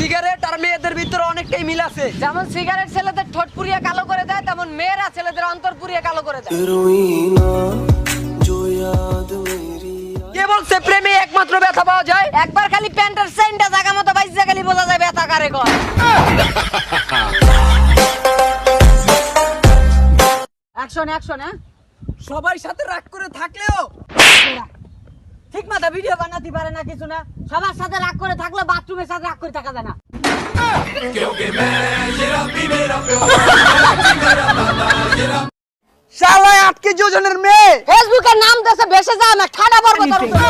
Cigarette আর মেয়েদের ভিতরে অনেকটাই মিল আছে। যেমন সিগারেট ছেলেদের ঠোঁট পুড়িয়ে কালো করে দেয়, তেমন মেয়েরা ছেলেদের অন্তর পুড়িয়ে কালো করে দেয়। কে বলছে প্রেমে একমাত্র ব্যথা পাওয়া যায়? একবার খালি প্যান্টের চেইনটা জায়গা মতো বাইজা খালি বোঝা যায় ব্যথা কারে কয়। Action action. হ্যাঁ, সবাই সাথে রাগ করে থাকলেও ঠিক মতো ভিডিও বানাতে পারে না, কিছু না। সবার সাথে রাগ করে থাকলে বাথরুমের সাথে রাগ করে থাকা যায় না। শালায় আটকে যোজনের মেয়ে ফেসবুকের নাম দেশে ভেসে যায় না, ঠাডা পড়বো তোর উপরে।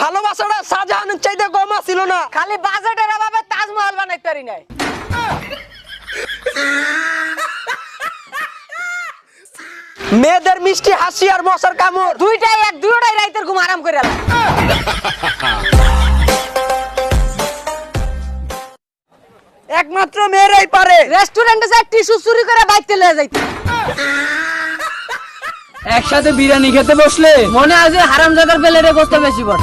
ভালোবাসাটা শাহজাহানের চাইতে কম ছিল না। খালি বাজেটের অভাবে তাজমহল বানাইতে পারি নাই। মেয়েদের মিষ্টি হাসি আর মশার কামড় দুইটাই রাইতের ঘুম আরাম করে এলাম। একমাত্র মেয়েরাই পারে রেস্টুরেন্টে যায় টিস্যু চুরি করে বাইতে লয়ে যাইতে। একসাথে বিরিয়ানি খেতে বসলে মনে হয় যে হারামজাদার প্লেটে গোস্ত বেশি পড়ে।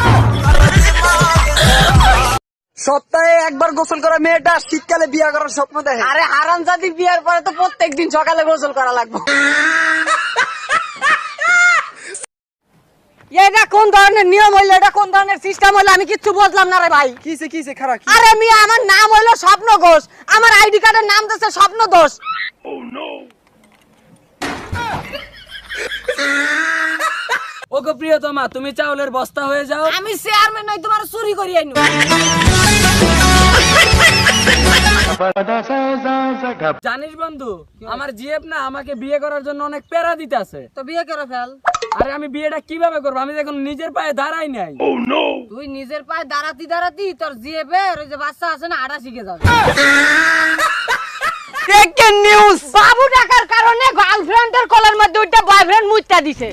সপ্তাহে একবার গোসল করা মেয়েটা শীতকালে বিয়ে করার স্বপ্ন দেখে। আরে হারামজাদি বিয়ার পরে তো প্রত্যেকদিন সকালে গোসল করা লাগবে। এটা কোন ধরনের নিয়ম হইলো, এটা কোন ধরনের সিস্টেম হইলো, আমি কিচ্ছু বুঝলাম না রে ভাই। কিসে খারাপ? আরে মিয়া, আমার নাম হইলো স্বপ্ন ঘোষ, আমার আইডি কার্ডের নাম দিচ্ছে স্বপ্ন দোষ। ওগো প্রিয়তমা, তুমি চাউলের বস্তা হয়ে যাও। আমি চেয়ারম্যান নই, তোমার চুরি করি আইনু। জানিস বন্ধু, আমার জিএফ না আমাকে বিয়ে করার জন্য অনেক প্যারা দিতেছে। তো বিয়ে করে ফেল। আরে আমি বিয়েটা কিভাবে করবো? আমি এখন নিজের পায়ে দাঁড়াই নাই। তুই নিজের পায়ে দাঁড়াতি তোর জিএফের ওই যে বাচ্চা আছে না, আড়া শিখে যাবে। Breaking news! বাবু টাকার কারণে গার্লফ্রেন্ডের কলার মধ্যে ওইটা বয়ফ্রেন্ড মুইতা দিছে।